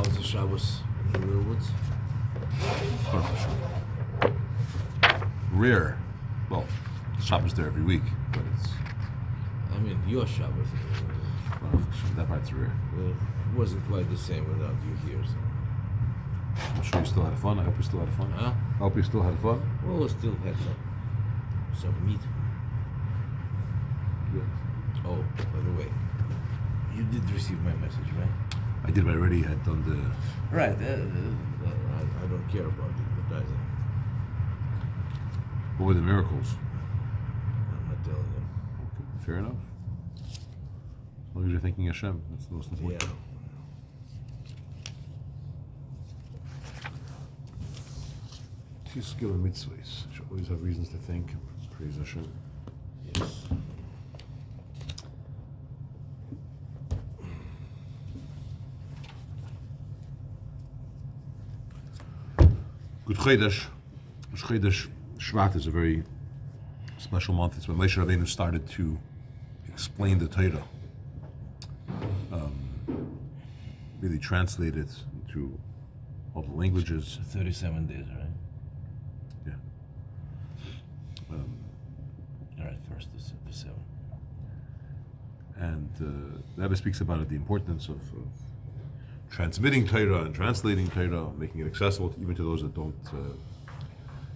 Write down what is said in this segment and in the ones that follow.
How's the Shabbos in the real woods? Rare. Well, Shabbos there every week, but it's I mean, your Shabbos. that part's rare. It wasn't quite the same without you here. So. I'm sure you still had fun. I hope you still had fun. Huh? I hope you still had fun. Well, we still had some meat. Good. Oh, by the way, you did receive my message, right? I did, but I already had done the. Right. I don't care about advertising. What were the miracles? I'm not telling you. Okay, fair enough. As long as you're thinking Hashem, that's the most important. Yeah. Skill and mitzvahs. You should always have reasons to thank and praise Hashem. Yes. Good Chodesh. Chodesh Shvat is a very special month. It's when Moshe Rabbeinu started to explain the Torah. Really translate it into all the languages. 37 days, right? Yeah. All right, first to 7. And the Rebbe speaks about it, the importance of transmitting Torah and translating Torah, making it accessible even to those that don't.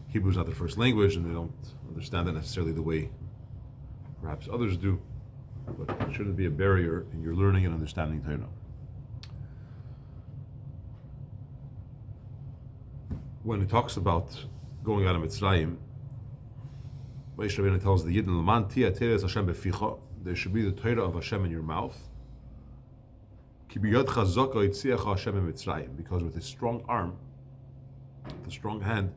Hebrew is not their first language, and they don't understand it necessarily the way perhaps others do. But it shouldn't be a barrier in your learning and understanding Torah. When it talks about going out of Mitzrayim, Moshe Rabbeinu tells the Yidden, "L'man tia teres Hashem beficha." There should be the Torah of Hashem in your mouth. Ki biyadcha zaka yitziacha Hashem in Mitzrayim, because with His strong arm, the strong hand,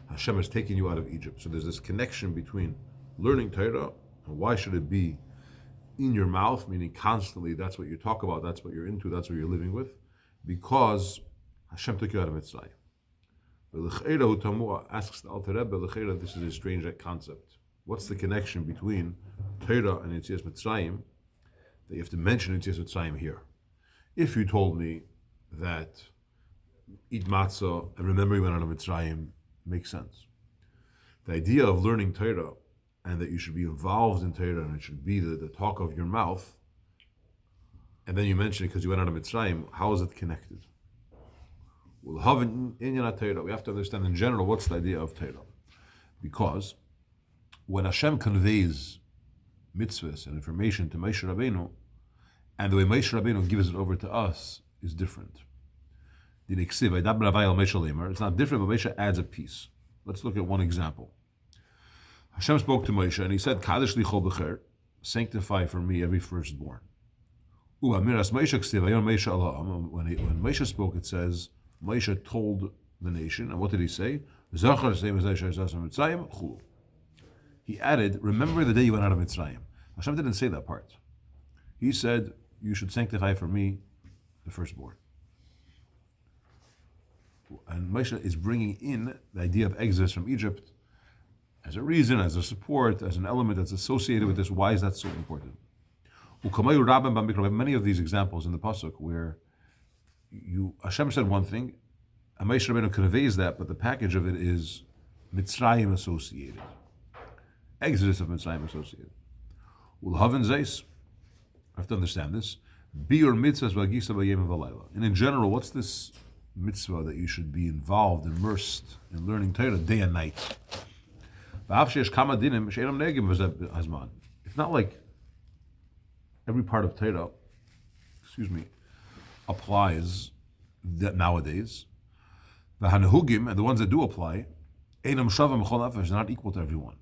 Hashem has taken you out of Egypt. So there's this connection between learning Torah and why should it be in your mouth, meaning constantly. That's what you talk about. That's what you're into. That's what you're living with, because Hashem took you out of Mitzrayim. Asks the Alter Rebbe, this is a strange concept. What's the connection between Torah and Yetzias Mitzrayim that you have to mention Yetzias Mitzrayim here? If you told me that eat matzah and remember you went out of Mitzrayim, makes sense. The idea of learning Torah and that you should be involved in Torah and it should be the talk of your mouth, and then you mention it because you went out of Mitzrayim, how is it connected? We have to understand in general what's the idea of Torah. Because when Hashem conveys mitzvahs and information to Moshe Rabbeinu, and the way Moshe Rabbeinu gives it over to us is different. It's not different, but Moshe adds a piece. Let's look at one example. Hashem spoke to Moshe and he said, "Kadesh li chol becher, sanctify for me every firstborn." When Moshe spoke, it says, Moshe told the nation, and what did he say? He added, remember the day you went out of Mitzrayim. Hashem didn't say that part. He said, you should sanctify for me the firstborn. And Moshe is bringing in the idea of exodus from Egypt as a reason, as a support, as an element that's associated with this. Why is that so important? Many of these examples in the pasuk where Hashem said one thing, and Moshe Rabbeinu conveys that, but the package of it is Mitzrayim associated, exodus of Mitzrayim associated. I have to understand this. And in general, what's this mitzvah that you should be involved, immersed in learning Torah day and night? It's not like every part of Torah, applies that nowadays. The hanehugim, and the ones that do apply, they're not equal to everyone.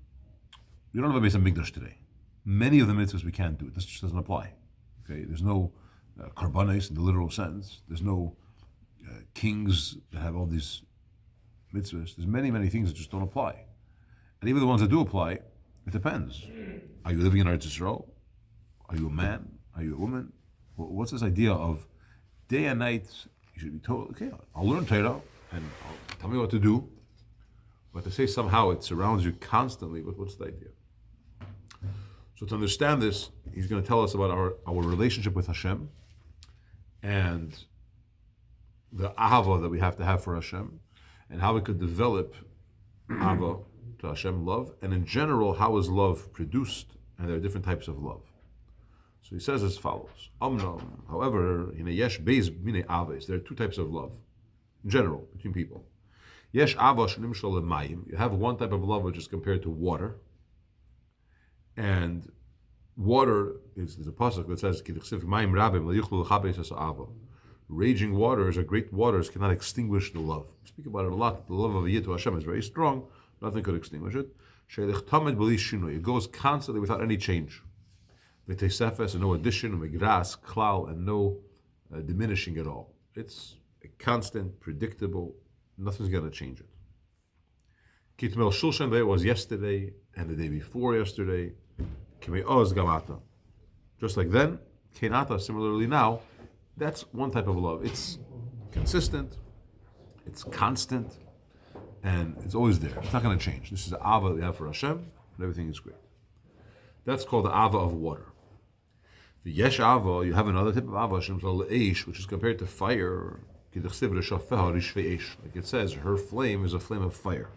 We don't have a Beis Hamikdash today. Many of the mitzvahs we can't do. This just doesn't apply. Okay, there's no karbanos in the literal sense. There's no kings that have all these mitzvahs. There's many, many things that just don't apply. And even the ones that do apply, it depends. Are you living in Eretz Yisrael? Are you a man? Are you a woman? What's this idea of day and night? You should be told, okay, I'll learn Torah and tell me what to do. But to say somehow it surrounds you constantly, what's the idea? So to understand this, he's going to tell us about our relationship with Hashem and the ahava that we have to have for Hashem, and how we could develop ahava to Hashem, love, and in general, how is love produced, and there are different types of love. So he says as follows: however, in a yesh beis mine aves, there are two types of love, in general, between people. Yesh ava shenimshal lemayim. You have one type of love which is compared to water, and water is there's a pasuk that says mayim rabim leyichlu lechabes es ava. Raging waters or great waters cannot extinguish the love. We speak about it a lot. The love of a Yid to Hashem is very strong. Nothing could extinguish it. It goes constantly without any change. V'teisefes, and no addition, v'gras, klal, and no diminishing at all. It's constant, predictable. Nothing's going to change it. Kitmel shulshan, it was yesterday and the day before yesterday. Kime'oz gamata. Just like then, kenata, similarly now. That's one type of love. It's consistent, it's constant, and it's always there. It's not going to change. This is the ava that we have for Hashem, and everything is great. That's called the ava of water. The yesh ava, you have another type of ava, which is compared to fire. Like it says, her flame is a flame of fire.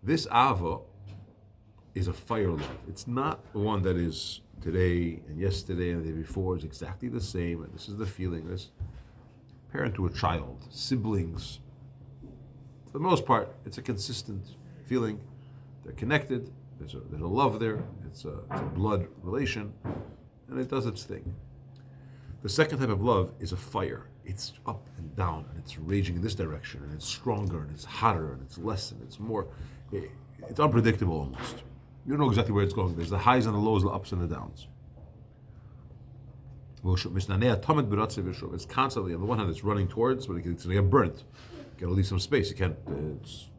This ava is a fire love. It's not the one that is today and yesterday and the day before. It's exactly the same, and this is the feeling. This parent to a child, siblings. For the most part, it's a consistent feeling. They're connected. There's a love there. It's a blood relation, and it does its thing. The second type of love is a fire. It's up and down, and it's raging in this direction, and it's stronger, and it's hotter, and it's less, and it's more. It's unpredictable almost. You don't know exactly where it's going. There's the highs and the lows, the ups and the downs. It's constantly, on the one hand, it's running towards, but it's going to get burnt. You got to leave some space. You can't.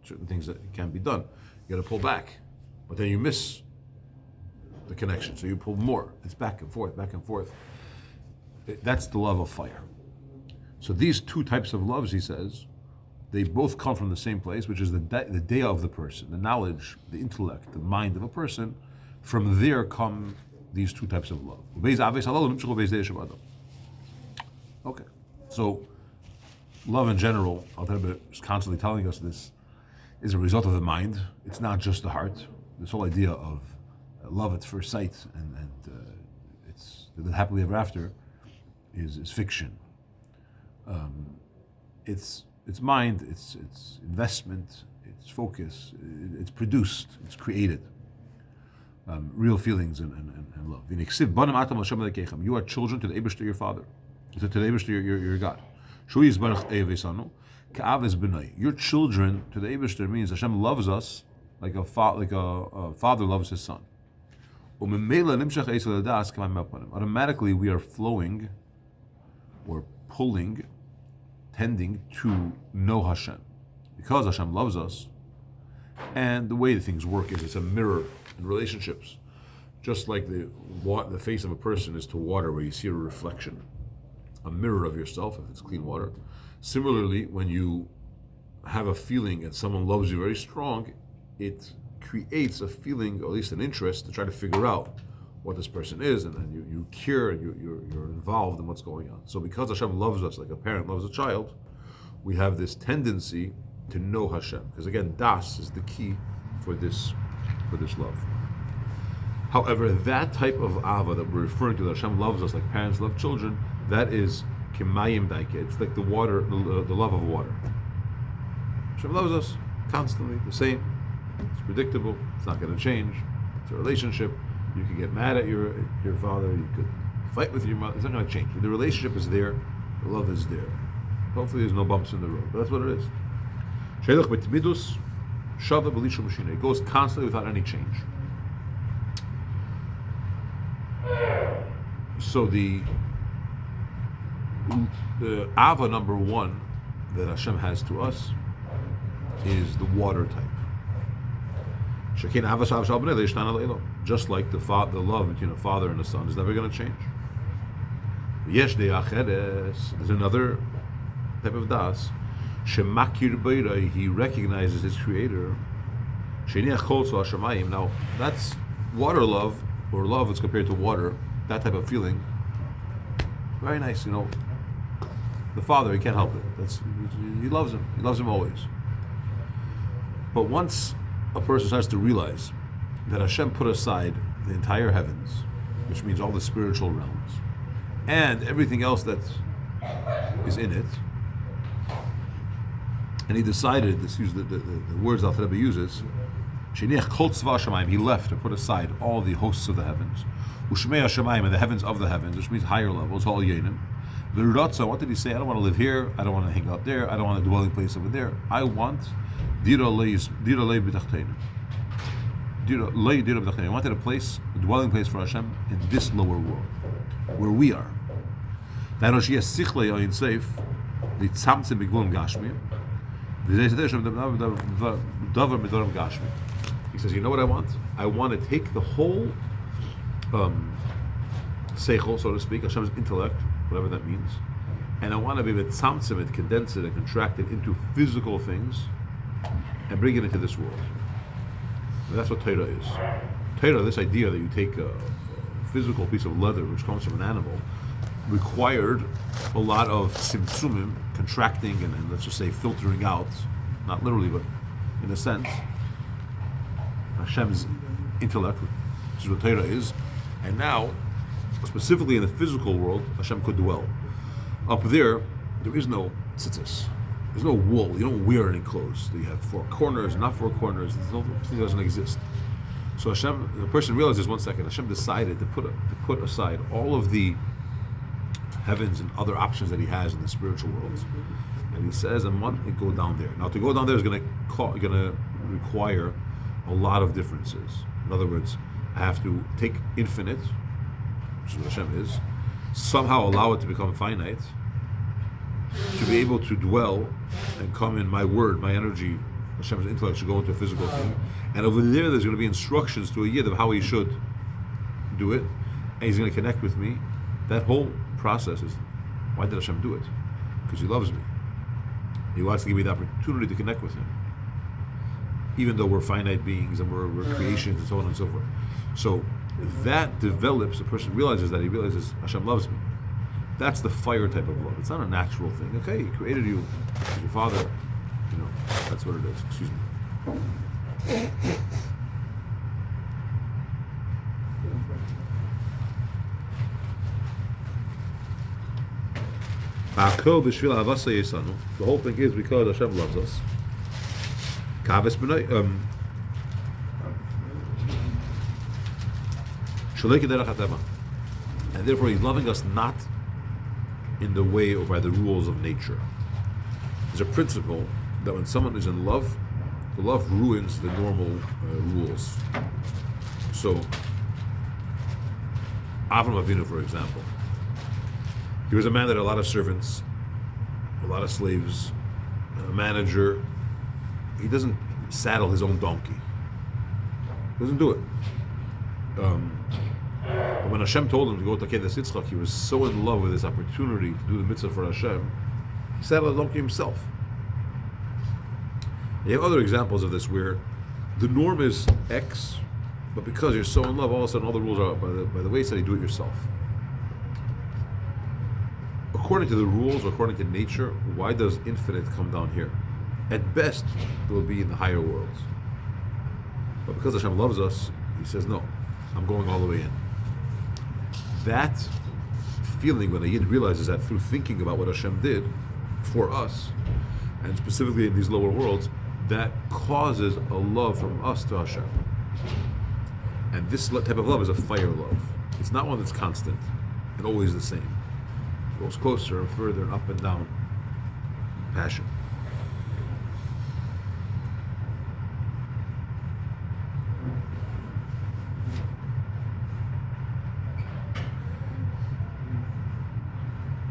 Certain things that can't be done. You got to pull back, but then you miss the connection, so you pull more. It's back and forth, back and forth. That's the love of fire. So these two types of loves, he says, they both come from the same place, which is the daya of the person, the knowledge, the intellect, the mind of a person. From there come these two types of love. Okay, so love in general, Al-Tabba is constantly telling us this, is a result of the mind. It's not just the heart. This whole idea of love at first sight and it's the happily ever after is fiction. It's mind, it's investment, it's focus, it's produced, it's created. Real feelings and love. You are children to the Eibishter, your father. To the Eibishter, your God. You're children to the Eibishter means Hashem loves us like a father loves his son. Automatically we are flowing or pulling, tending to know Hashem. Because Hashem loves us, and the way things work is it's a mirror in relationships. Just like the face of a person is to water where you see a reflection, a mirror of yourself if it's clean water. Similarly, when you have a feeling and someone loves you very strong, it creates a feeling, or at least an interest, to try to figure out what this person is, and then you care, you're involved in what's going on. So because Hashem loves us like a parent loves a child, we have this tendency to know Hashem. Because again, das is the key for this love. However, that type of ava that we're referring to, that Hashem loves us like parents love children, that is kimayim daike. It's like the water, the love of water. Hashem loves us constantly, the same. It's predictable. It's not going to change. It's a relationship. You can get mad at your father. You could fight with your mother. It's not going to change. The relationship is there. The love is there. Hopefully, there's no bumps in the road. But that's what it is. It goes constantly without any change. So the ava number one that Hashem has to us is the water type. Just like the love between a father and a son is never going to change. There's another type of das. He recognizes his creator. Now that's water love, or love is compared to water. That type of feeling Very nice, The Father, he can't help it. He loves him. He loves him always. But once a person starts to realize that Hashem put aside the entire heavens, which means all the spiritual realms, and everything else that is in it, and he decided, this use the words Al Rebbe uses, he left or put aside all the hosts of the heavens, Ushmei Hashemayim, and the heavens of the heavens, which means higher levels, all Yenim. What did he say? I don't want to live here, I don't want to hang out there, I don't want a dwelling place over there. I want Dira Lei B'Tachteinu. I wanted a dwelling place for Hashem in this lower world, where we are. He says, you know what I want? I want to take the whole seichel, so to speak, Hashem's intellect, whatever that means, and I want to be mitzamtzim it, condense it, and contract it into physical things, and bring it into this world. And that's what Torah is. Torah, this idea that you take a physical piece of leather, which comes from an animal, required a lot of simtsumim, contracting and let's just say filtering out, not literally, but in a sense, Hashem's intellect, which is what Torah is, and now, specifically in the physical world, Hashem could dwell. Up there is no tzitzis. There's no wool. You don't wear any clothes. You have four corners, not four corners. It doesn't exist. So Hashem, the person realizes 1 second, Hashem decided to put aside all of the heavens and other options that he has in the spiritual worlds, and he says, "I want to go down there." Now, to go down there is going to require a lot of differences. In other words, I have to take infinite, which is what Hashem is, somehow allow it to become finite, to be able to dwell and come in my word, my energy, Hashem's intellect should go into a physical thing, and over there's going to be instructions to a yid of how he should do it, and he's going to connect with me. That whole process is, why did Hashem do it? Because he loves me. He wants to give me the opportunity to connect with him, even though we're finite beings and we're creations and so on and so forth. So that develops, a person realizes Hashem loves me. That's the fire type of love. It's not a natural thing. Okay, he created you as your father. That's what it is. Excuse me. The whole thing is because Hashem loves us. And therefore he's loving us not in the way or by the rules of nature. There's a principle that when someone is in love, the love ruins the normal rules. So, Avram Avinu, for example, he was a man that had a lot of servants, a lot of slaves, a manager. He doesn't saddle his own donkey. He doesn't do it. But when Hashem told him to go to Kedes Yitzchak, he was so in love with this opportunity to do the mitzvah for Hashem, he saddled a donkey himself. You have other examples of this where the norm is X, but because you're so in love, all of a sudden all the rules are by the way you do it yourself. According to the rules, or according to nature, why does infinite come down here? At best, it will be in the higher worlds. But because Hashem loves us, he says, no, I'm going all the way in. That feeling, when a Yid realizes that through thinking about what Hashem did for us, and specifically in these lower worlds, that causes a love from us to Hashem. And this type of love is a fire love. It's not one that's constant and always the same. It goes closer and further and up and down. Passion.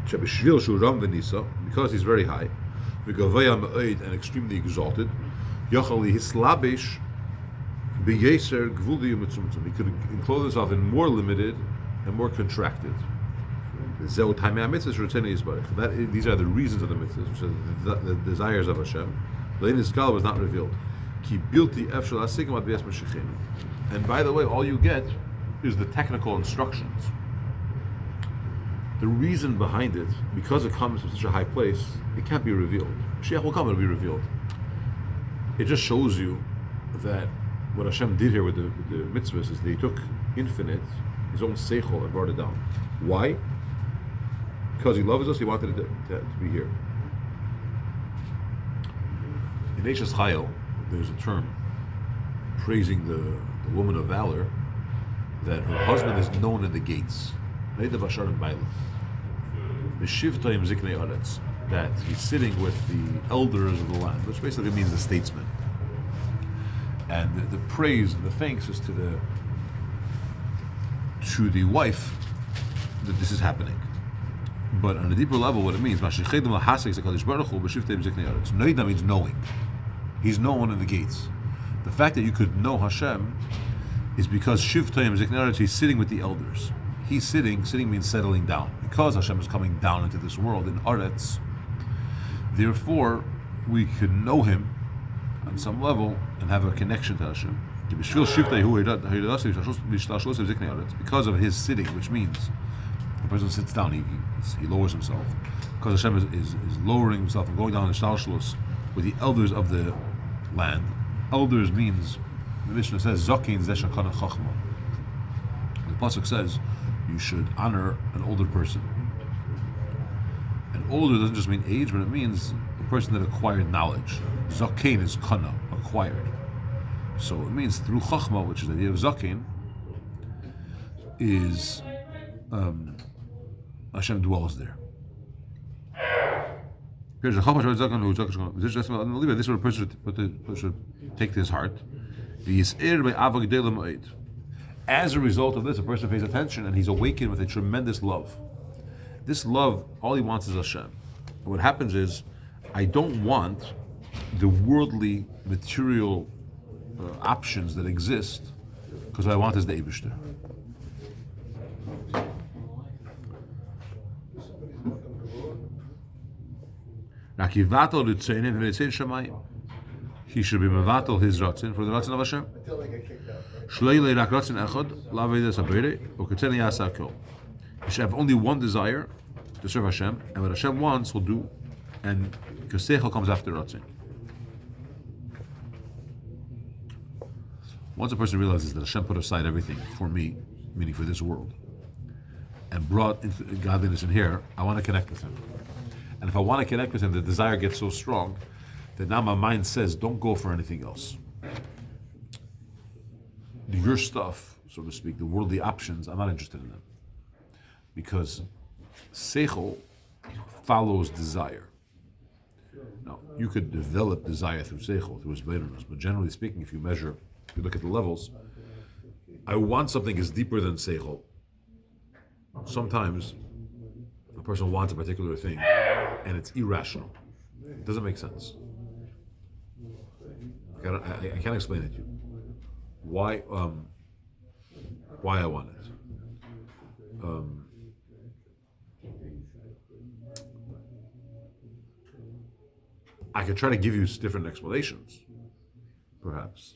Because he's very high, and extremely exalted, he could enclose himself in more limited and more contracted. These are the reasons of the mitzvahs, which are the desires of Hashem. His skull was not revealed. And by the way, all you get is the technical instructions. The reason behind it, because it comes from such a high place, it can't be revealed. Mashiach will come, it'll be revealed. It just shows you that what Hashem did here with the mitzvahs is they took infinite, his own seichel, and brought it down. Why? Because he loves us, he wanted it to be here. In Eishes Chayil, there's a term praising the woman of valor, that her husband is known in the gates. That he's sitting with the elders of the land, which basically means the statesmen. And the praise and the thanks is to the wife that this is happening. But on a deeper level, what it means, Noida means knowing. He's known in the gates. The fact that you could know Hashem is because Shivtayim Ziknaret, he's sitting with the elders. He's sitting means settling down. Because Hashem is coming down into this world in Aretz, therefore we could know him on some level and have a connection to Hashem. Because of his sitting, which means the person sits down, he lowers himself. Because Hashem is lowering himself and going down the Shtalshlus with the elders of the land. Elders means, the Mishnah says, Zakin Zeshakana Chachma. The Pasuk says, you should honor an older person. And older doesn't just mean age, but it means a person that acquired knowledge. Zakin is kana, acquired. So it means through Chachma, which is the idea of Zakin, is Hashem dwells there. This is what a person should take to his heart. As a result of this, a person pays attention and he's awakened with a tremendous love. This love, all he wants is Hashem. What happens is, I don't want the worldly, material options that exist, because what I want is the Eibishter. He should be mevatel his ratzin for the ratzin of Hashem. He should have only one desire to serve Hashem, and what Hashem wants, he'll do, and because seichel comes after ratzin. Once a person realizes that Hashem put aside everything for me, meaning for this world, and brought into godliness in here, I want to connect with him. And if I want to connect with him, the desire gets so strong that now my mind says, don't go for anything else. Your stuff, so to speak, the worldly options, I'm not interested in them. Because seichel follows desire. Now, you could develop desire through seichel, through his bladerness, but generally speaking, if you look at the levels, I want something is deeper than seichel. Sometimes a person wants a particular thing, and it's irrational. It doesn't make sense. I can't explain it to you. Why I want it. I could try to give you different explanations, perhaps.